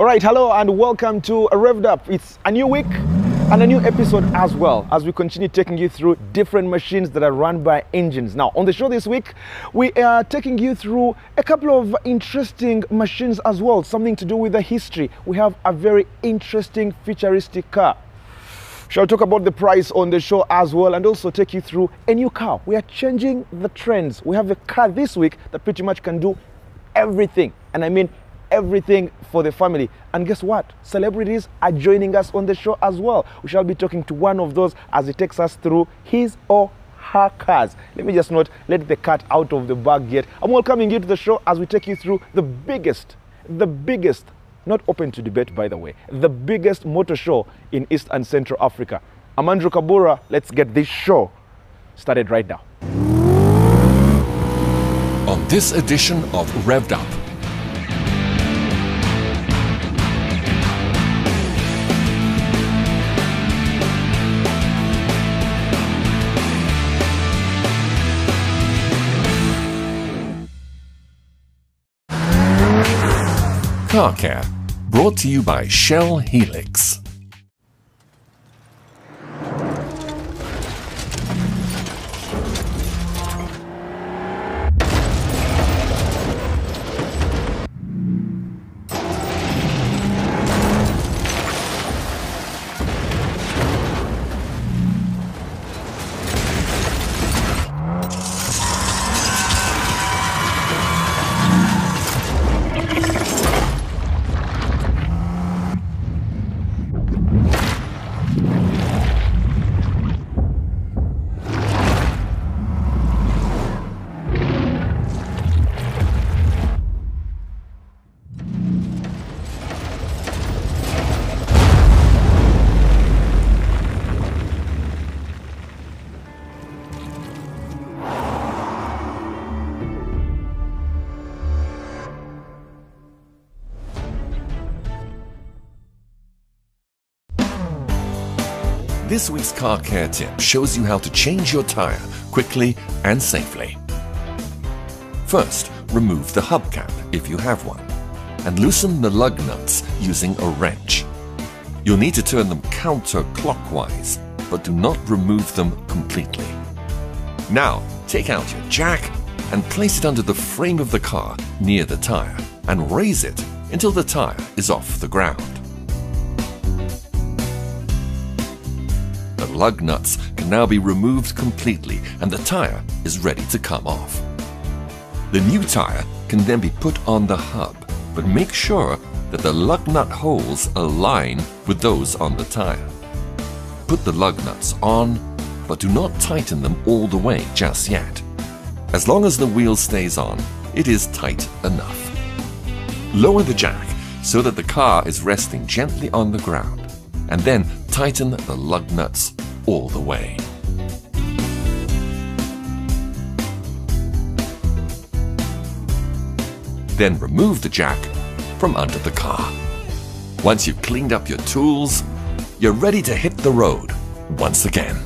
All right, hello and welcome to Revved Up. It's a new week and a new episode as well, as we continue taking you through different machines that are run by engines. Now, on the show this week, we are taking you through a couple of interesting machines as well, something to do with the history. We have a very interesting futuristic car. Shall talk about the price on the show as well, and also take you through a new car. We are changing the trends. We have a car this week that pretty much can do everything, and I mean everything for the family. And guess what? Celebrities are joining us on the show as well. We shall be talking to one of those as he takes us through his or her cars. Let me just not let the cat out of the bag yet. I'm welcoming you to the show as we take you through the biggest, not open to debate by the way, the biggest motor show in East and Central Africa. I'm Andrew Kabura. Let's get this show started right now. On this edition of Revved Up, Car Care, brought to you by Shell Helix. This week's car care tip shows you how to change your tire quickly and safely. First, remove the hubcap if you have one, and loosen the lug nuts using a wrench. You'll need to turn them counterclockwise, but do not remove them completely. Now, take out your jack and place it under the frame of the car near the tire, and raise it until the tire is off the ground. The lug nuts can now be removed completely and the tire is ready to come off. The new tire can then be put on the hub, but make sure that the lug nut holes align with those on the tire. Put the lug nuts on, but do not tighten them all the way just yet. As long as the wheel stays on, it is tight enough. Lower the jack so that the car is resting gently on the ground, and then tighten the lug nuts all the way. Then remove the jack from under the car. Once you've cleaned up your tools, you're ready to hit the road once again.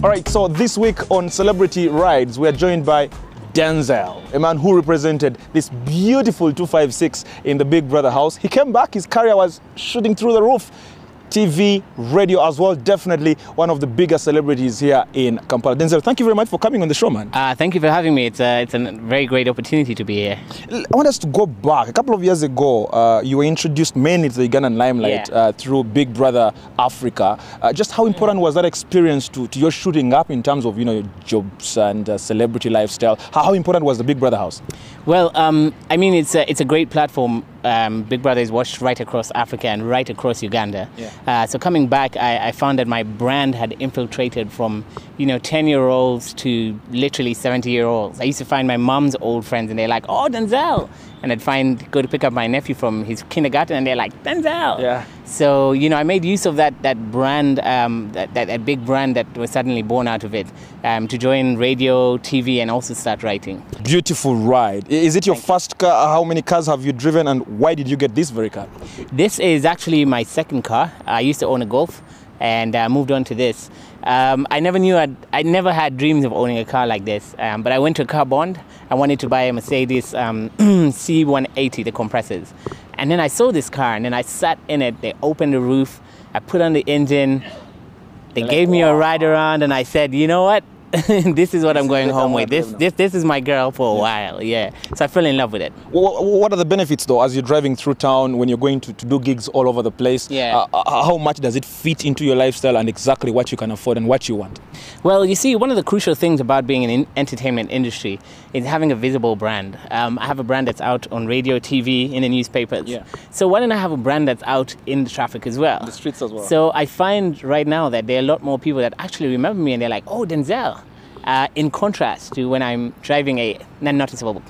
All right, so this week on Celebrity Rides, we are joined by Denzel, a man who represented this beautiful 256 in the Big Brother house. He came back, his career was shooting through the roof. TV, radio as well, definitely one of the biggest celebrities here in Kampala. Denzel, thank you very much for coming on the show, man. Thank you for having me. It's a very great opportunity to be here. I want us to go back. A couple of years ago, you were introduced mainly to the Ugandan limelight through Big Brother Africa. Just how important was that experience to your shooting up in terms of, you know, your jobs and celebrity lifestyle? How important was the Big Brother house? Well, I mean, it's a great platform. Big Brother is watched right across Africa and right across Uganda. So coming back, I found that my brand had infiltrated from, 10-year-olds to literally 70-year-olds. I used to find my mom's old friends and they're like, oh, Denzel. And I'd go to pick up my nephew from his kindergarten and they're like, Denzel. So, I made use of that brand, that big brand that was suddenly born out of it, to join radio, TV, and also start writing. Beautiful ride. Is it your first car? How many cars have you driven, and why did you get this very car? This is actually my second car. I used to own a Golf, and moved on to this. I never had dreams of owning a car like this, but I went to a car bond. I wanted to buy a Mercedes C180, the compressors. And then I saw this car, and then I sat in it. They opened the roof. I put on the engine. They gave me a ride around, and I said, you know what? This is what I'm going home with. This is my girl for a while, yeah. So I fell in love with it. What are the benefits, though, as you're driving through town, when you're going to do gigs all over the place? Yeah. How much does it fit into your lifestyle and exactly what you can afford and what you want? Well, you see, one of the crucial things about being in the entertainment industry is having a visible brand. I have a brand that's out on radio, TV, in the newspapers. Yeah. So why don't I have a brand that's out in the traffic as well? The streets as well. So I find right now that there are a lot more people that actually remember me, and they're like, oh, Denzel. In contrast to when I'm driving a noticeable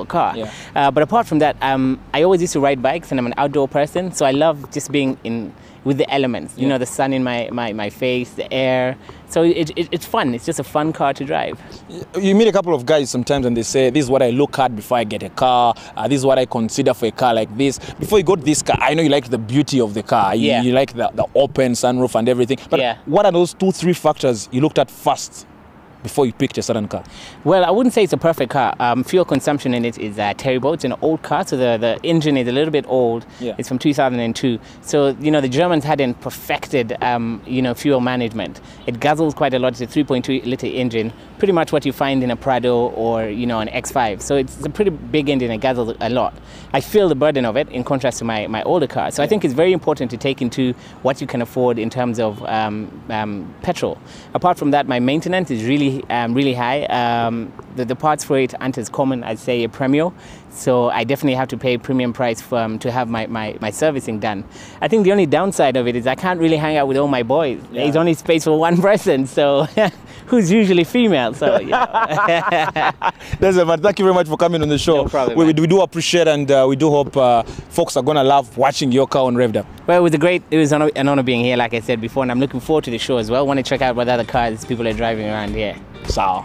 car. Yeah. But apart from that, I always used to ride bikes, and I'm an outdoor person, so I love just being with the elements. Yeah. The sun in my face, the air. So it's fun. It's just a fun car to drive. You meet a couple of guys sometimes, and they say, this is what I look at before I get a car. This is what I consider for a car like this. Before you got this car, I know you like the beauty of the car. You like the open sunroof and everything. But what are those 2-3 factors you looked at first before you picked a certain car? Well, I wouldn't say it's a perfect car. Fuel consumption in it is terrible. It's an old car, so the engine is a little bit old. Yeah. It's from 2002. So, the Germans hadn't perfected, fuel management. It guzzles quite a lot. It's a 3.2-liter engine, pretty much what you find in a Prado or, an X5. So it's a pretty big engine. It guzzles a lot. I feel the burden of it in contrast to my older car. So I think it's very important to take into what you can afford in terms of petrol. Apart from that, my maintenance is really high. The parts for it aren't as common as, say, a Premio. So I definitely have to pay premium price to have my servicing done. I think the only downside of it is I can't really hang out with all my boys. Yeah. There's only space for one person, so who's usually female. So Desmond, thank you very much for coming on the show. No problem, we do appreciate, and we do hope folks are gonna love watching your car on Revved Up. Well, it was an honor being here, like I said before, and I'm looking forward to the show as well. I want to check out what other cars people are driving around here. So.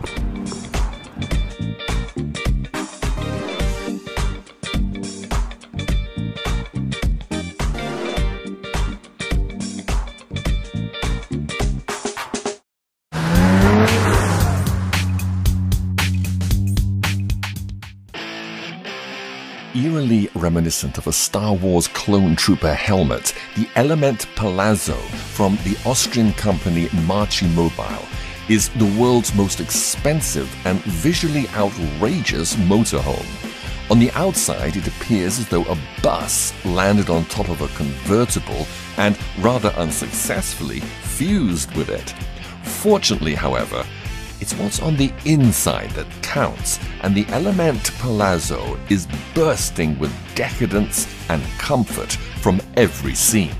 Eerily reminiscent of a Star Wars clone trooper helmet, the Element Palazzo from the Austrian company Marchi Mobile is the world's most expensive and visually outrageous motorhome. On the outside, it appears as though a bus landed on top of a convertible and, rather unsuccessfully, fused with it. Fortunately, however, it's what's on the inside that counts, and the Element Palazzo is bursting with decadence and comfort from every scene.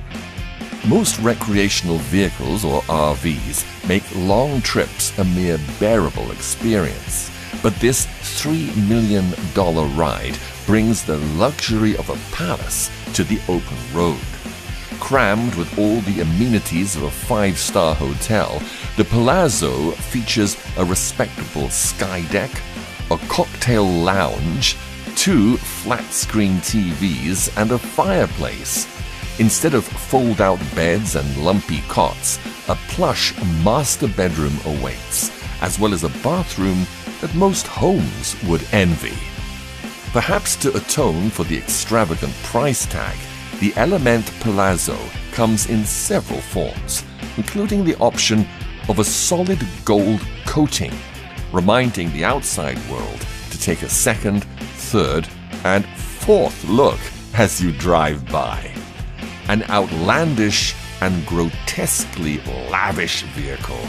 Most recreational vehicles, or RVs, make long trips a mere bearable experience. But this $3 million ride brings the luxury of a palace to the open road. Crammed with all the amenities of a 5-star hotel, the Palazzo features a respectable sky deck, a cocktail lounge, 2 flat-screen TVs, and a fireplace. Instead of fold-out beds and lumpy cots, a plush master bedroom awaits, as well as a bathroom that most homes would envy. Perhaps to atone for the extravagant price tag, the Element Palazzo comes in several forms, including the option of a solid gold coating, reminding the outside world to take a second, third, and fourth look as you drive by. An outlandish and grotesquely lavish vehicle,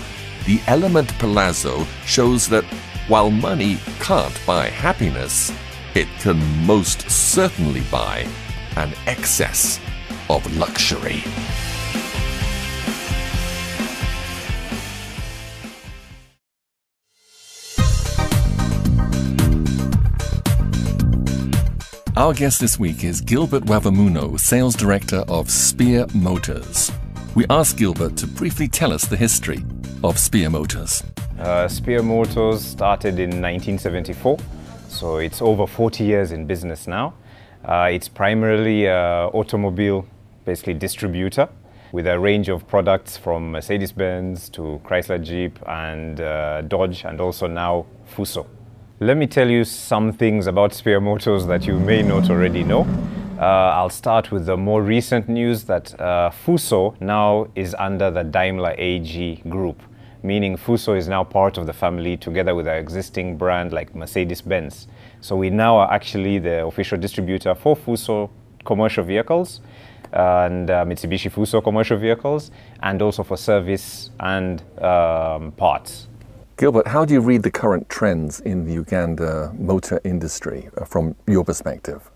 the Element Palazzo shows that while money can't buy happiness, it can most certainly buy an excess of luxury. Our guest this week is Gilbert Wawamuno, Sales Director of Spear Motors. We asked Gilbert to briefly tell us the history of Spear Motors. Spear Motors started in 1974, so it's over 40 years in business now. It's primarily an automobile, basically distributor, with a range of products from Mercedes-Benz to Chrysler Jeep and Dodge, and also now Fuso. Let me tell you some things about Spear Motors that you may not already know. I'll start with the more recent news that Fuso now is under the Daimler AG group, meaning Fuso is now part of the family together with our existing brand like Mercedes-Benz. So we now are actually the official distributor for Fuso commercial vehicles and Mitsubishi Fuso commercial vehicles, and also for service and parts. Gilbert, how do you read the current trends in the Uganda motor industry from your perspective?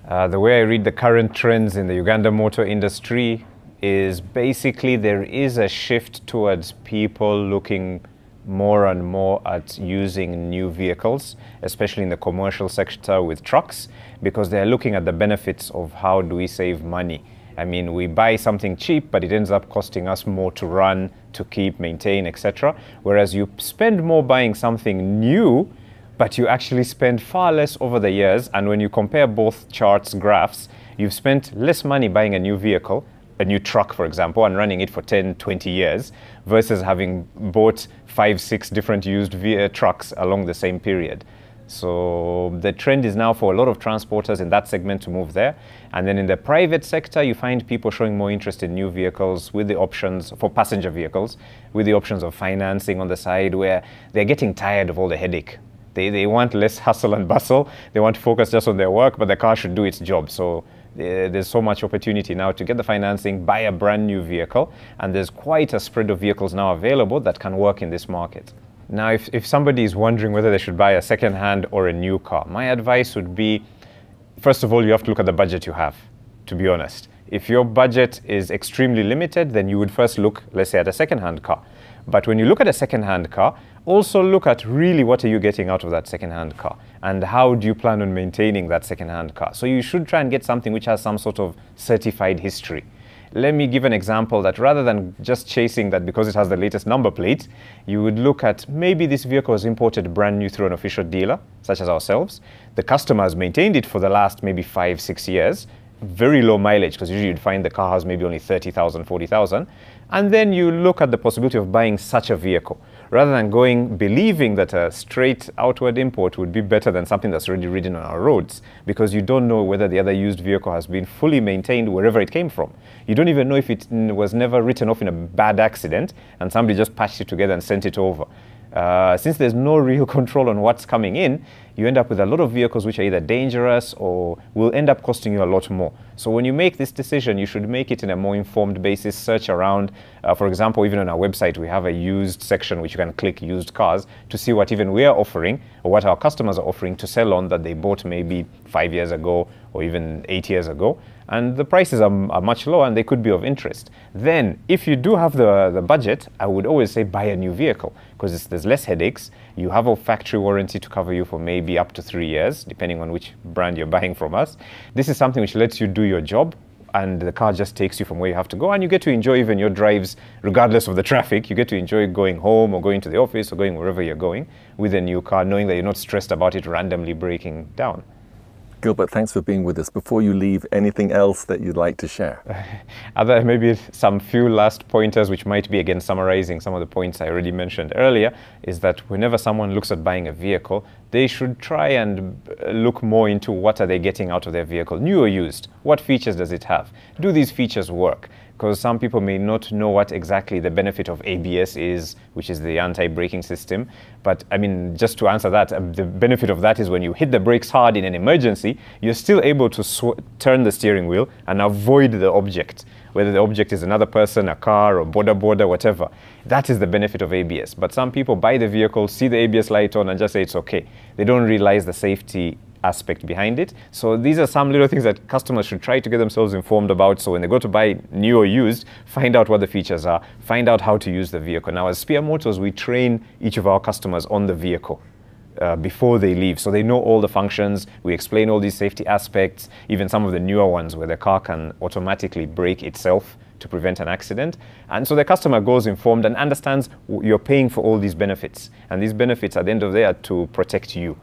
The way I read the current trends in the Uganda motor industry is basically there is a shift towards people looking more and more at using new vehicles, especially in the commercial sector with trucks, because they're looking at the benefits of how do we save money. I mean, we buy something cheap, but it ends up costing us more to run, to keep, maintain, etc. Whereas you spend more buying something new, but you actually spend far less over the years. And when you compare both charts, graphs, you've spent less money buying a new vehicle, a new truck, for example, and running it for 10, 20 years, versus having bought 5, 6 different used trucks along the same period. So the trend is now for a lot of transporters in that segment to move there. And then in the private sector, you find people showing more interest in new vehicles with the options for passenger vehicles, with the options of financing on the side, where they're getting tired of all the headache. They want less hustle and bustle. They want to focus just on their work, but the car should do its job. So there's so much opportunity now to get the financing, buy a brand new vehicle. And there's quite a spread of vehicles now available that can work in this market. Now, if somebody is wondering whether they should buy a second-hand or a new car, my advice would be, first of all, you have to look at the budget you have, to be honest. If your budget is extremely limited, then you would first look, let's say, at a second-hand car. But when you look at a second-hand car, also look at really what are you getting out of that second-hand car, and how do you plan on maintaining that second-hand car. So you should try and get something which has some sort of certified history. Let me give an example that rather than just chasing that because it has the latest number plate, you would look at maybe this vehicle was imported brand new through an official dealer, such as ourselves. The customer has maintained it for the last maybe 5, 6 years, very low mileage, because usually you'd find the car has maybe only 30,000, 40,000. And then you look at the possibility of buying such a vehicle, rather than believing that a straight outward import would be better than something that's already ridden on our roads, because you don't know whether the other used vehicle has been fully maintained wherever it came from. You don't even know if it was never written off in a bad accident and somebody just patched it together and sent it over. Since there's no real control on what's coming in, you end up with a lot of vehicles which are either dangerous or will end up costing you a lot more. So when you make this decision, you should make it in a more informed basis, search around. For example, even on our website, we have a used section which you can click used cars to see what even we are offering or what our customers are offering to sell on that they bought maybe 5 years ago or even 8 years ago. And the prices are much lower and they could be of interest. Then, if you do have the budget, I would always say buy a new vehicle, because there's less headaches. You have a factory warranty to cover you for maybe up to 3 years, depending on which brand you're buying from us. This is something which lets you do your job, and the car just takes you from where you have to go, and you get to enjoy even your drives regardless of the traffic. You get to enjoy going home or going to the office or going wherever you're going with a new car, knowing that you're not stressed about it randomly breaking down. Gilbert, thanks for being with us. Before you leave, anything else that you'd like to share? Maybe some few last pointers, which might be again summarizing some of the points I already mentioned earlier, is that whenever someone looks at buying a vehicle, they should try and look more into what are they getting out of their vehicle, new or used. What features does it have? Do these features work? Because some people may not know what exactly the benefit of ABS is, which is the anti-braking system. But I mean, just to answer that, the benefit of that is when you hit the brakes hard in an emergency, you're still able to turn the steering wheel and avoid the object, whether the object is another person, a car, or border, whatever. That is the benefit of ABS. But some people buy the vehicle, see the ABS light on, and just say it's okay. They don't realize the safety aspect behind it. So these are some little things that customers should try to get themselves informed about. So when they go to buy new or used, find out what the features are, find out how to use the vehicle. Now, as Spear Motors, we train each of our customers on the vehicle. before they leave. So they know all the functions. We explain all these safety aspects, even some of the newer ones where the car can automatically brake itself to prevent an accident. And so the customer goes informed and understands you're paying for all these benefits. And these benefits at the end of the day are to protect you.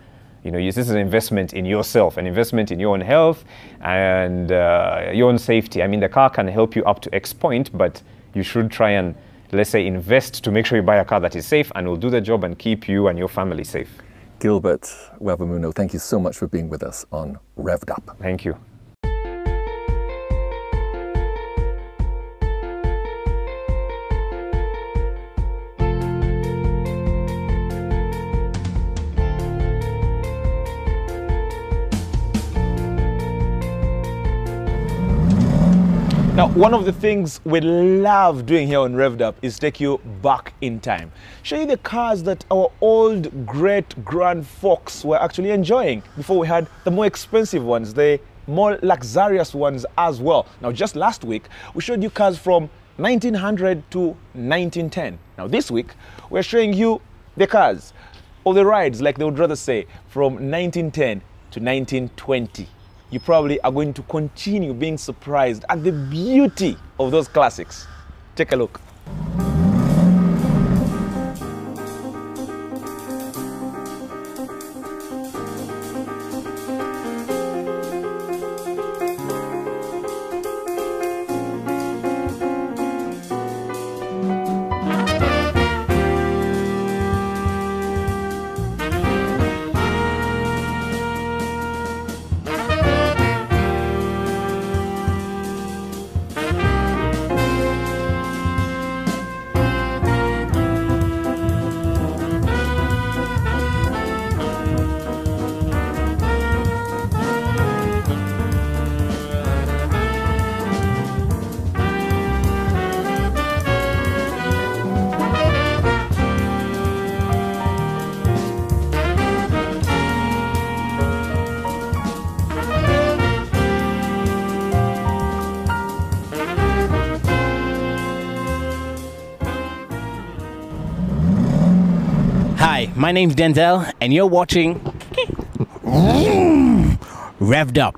You know, this is an investment in yourself, an investment in your own health and your own safety. I mean, the car can help you up to X point, but you should try and, let's say, invest to make sure you buy a car that is safe and will do the job and keep you and your family safe. Gilbert Wabamuno, thank you so much for being with us on Revved Up. Thank you. Now, one of the things we love doing here on Revved Up is take you back in time. Show you the cars that our old great-grand folks were actually enjoying before we had the more expensive ones, the more luxurious ones as well. Now, just last week, we showed you cars from 1900 to 1910. Now, this week, we're showing you the cars, or the rides, like they would rather say, from 1910 to 1920. You probably are going to continue being surprised at the beauty of those classics. Take a look. Hi, my name's Denzel, and you're watching Revved Up.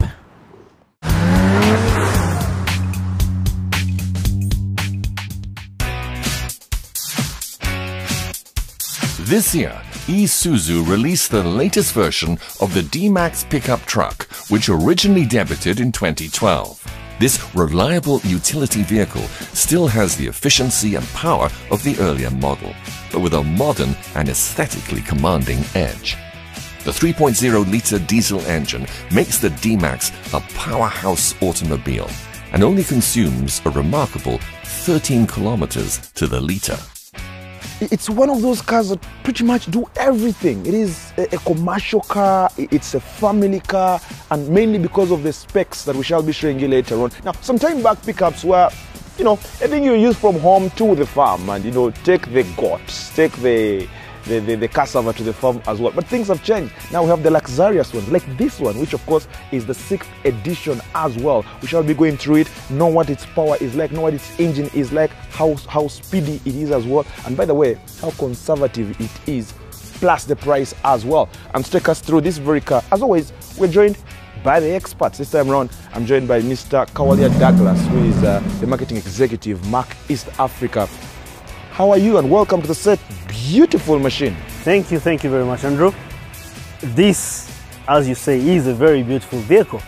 This year, Isuzu released the latest version of the D-Max pickup truck, which originally debuted in 2012. This reliable utility vehicle still has the efficiency and power of the earlier model, but with a modern and aesthetically commanding edge. The 3.0-litre diesel engine makes the D-Max a powerhouse automobile and only consumes a remarkable 13 kilometers to the litre. It's one of those cars that pretty much do everything. It is a commercial car, it's a family car, and mainly because of the specs that we shall be showing you later on. Now, some time back, pickups were, you know, everything you use from home to the farm, and, you know, take the goats, take the cassava to the farm as well. But things have changed. Now we have the luxurious ones, like this one, which of course is the 6th edition as well. We shall be going through it, know what its power is like, know what its engine is like, how speedy it is as well, and by the way, how conservative it is, plus the price as well. And to take us through this very car, as always, we're joined by the experts. This time around, I'm joined by Mr. Kawalia Douglas, who is the marketing executive, Mark East Africa. How are you, and welcome to the set. Beautiful machine. Thank you very much, Andrew. This, as you say, is a very beautiful vehicle.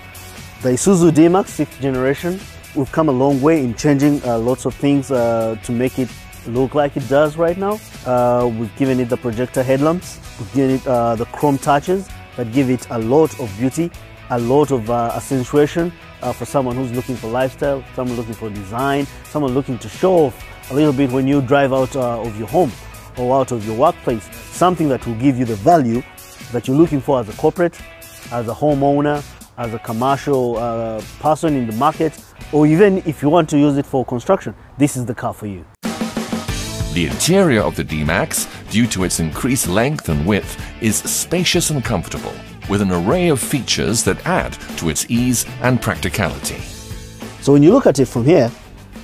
The Isuzu D-Max 6th generation. We've come a long way in changing lots of things to make it look like it does right now. We've given it the projector headlamps. We've given it the chrome touches that give it a lot of beauty, a lot of accentuation for someone who's looking for lifestyle, someone looking for design, someone looking to show off a little bit when you drive out of your home or out of your workplace, something that will give you the value that you're looking for as a corporate, as a homeowner, as a commercial person in the market, or even if you want to use it for construction, this is the car for you. The interior of the D-Max, due to its increased length and width, is spacious and comfortable, with an array of features that add to its ease and practicality. So when you look at it from here,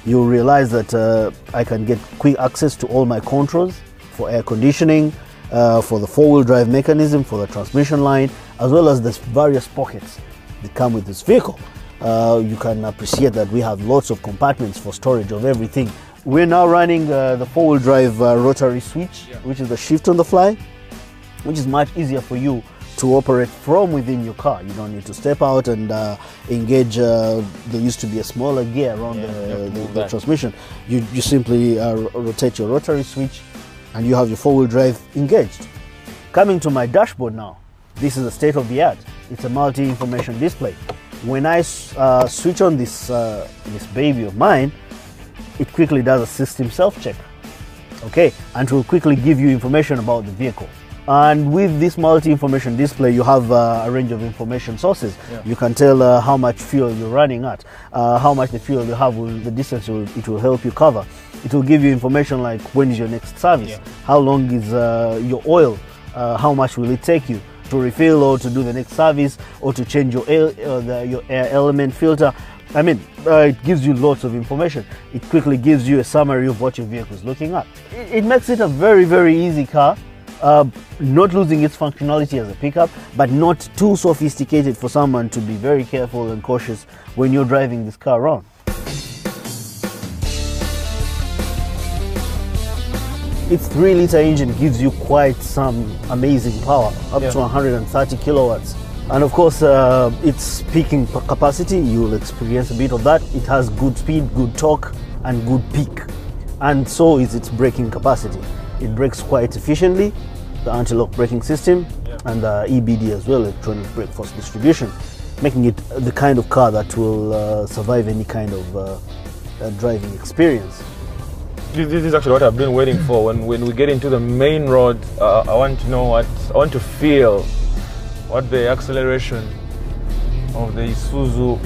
you'll realize that I can get quick access to all my controls for air conditioning, for the four-wheel drive mechanism, for the transmission line, as well as the various pockets that come with this vehicle. You can appreciate that we have lots of compartments for storage of everything. We're now running the four-wheel drive rotary switch, which is the shift on the fly, which is much easier for you to operate from within your car. You don't need to step out and engage. There used to be a smaller gear around the transmission. You simply rotate your rotary switch and you have your four-wheel drive engaged. Coming to my dashboard now, this is a state-of-the-art. It's a multi-information display. When I switch on this baby of mine, it quickly does a system self-check, okay, and it will quickly give you information about the vehicle. And with this multi-information display, you have a range of information sources. You can tell how much fuel you're running at, how much the fuel you have, the distance it will help you cover. It will give you information like when is your next service, how long is your oil, how much will it take you to refill or to do the next service or to change your air element filter. I mean, it gives you lots of information. It quickly gives you a summary of what your vehicle is looking at. It makes it a very, very easy car. Not losing its functionality as a pickup, but not too sophisticated for someone to be very careful and cautious when you're driving this car around. Its 3-liter engine gives you quite some amazing power, up to 130 kilowatts. And of course, its peaking capacity, you will experience a bit of that. It has good speed, good torque, and good peak. And so is its braking capacity. It brakes quite efficiently, the anti-lock braking system, and the EBD as well, electronic brake force distribution, making it the kind of car that will survive any kind of driving experience. This is actually what I've been waiting for. When we get into the main road, I want to know I want to feel what the acceleration of the Isuzu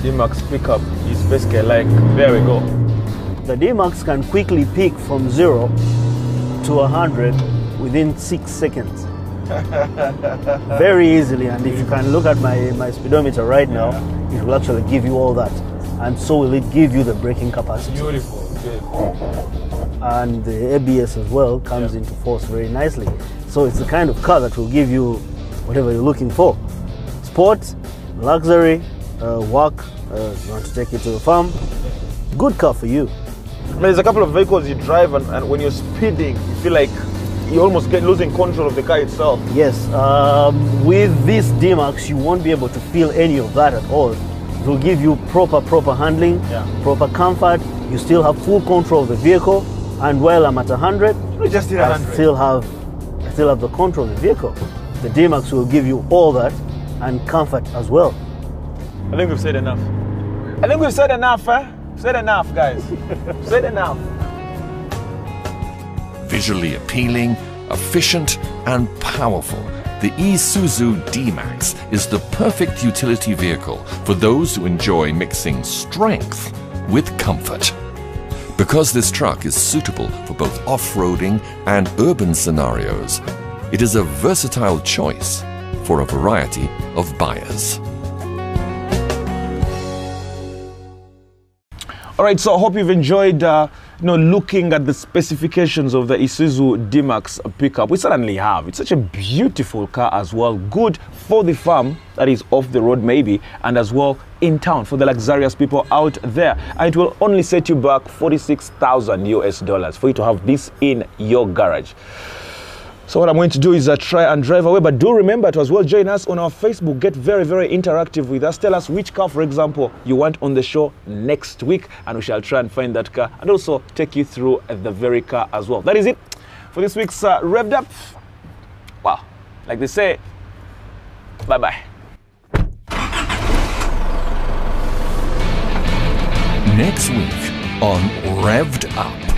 D-Max pickup is basically like. There we go. The D-Max can quickly peak from 0 to 100 within 6 seconds. Very easily, and if you can look at my speedometer right now, it will actually give you all that. And so will it give you the braking capacity. Beautiful. And the ABS as well comes into force very nicely. So it's the kind of car that will give you whatever you're looking for. Sport, luxury, work, you want to take it to the farm. Good car for you. I mean, there's a couple of vehicles you drive and when you're speeding, you feel like you almost get losing control of the car itself. Yes, with this D-Max, you won't be able to feel any of that at all. It will give you proper handling, proper comfort. You still have full control of the vehicle, and while I'm at 100, you just hit 100. I still have the control of the vehicle. The D-Max will give you all that and comfort as well. I think we've said enough. I think we've said enough, eh? Said enough, guys. Said enough. Visually appealing, efficient, and powerful, the Isuzu D-Max is the perfect utility vehicle for those who enjoy mixing strength with comfort. Because this truck is suitable for both off-roading and urban scenarios, it is a versatile choice for a variety of buyers. All right, so I hope you've enjoyed looking at the specifications of the Isuzu D-Max pickup. We certainly have. It's such a beautiful car as well. Good for the farm, that is off the road maybe, and as well in town for the luxurious people out there. And it will only set you back $46,000 US for you to have this in your garage. So what I'm going to do is try and drive away, but do remember to as well join us on our Facebook. Get very, very interactive with us. Tell us which car, for example, you want on the show next week, and we shall try and find that car and also take you through the very car as well. That is it for this week's Revved Up. Wow, like they say, bye-bye. Next week on Revved Up.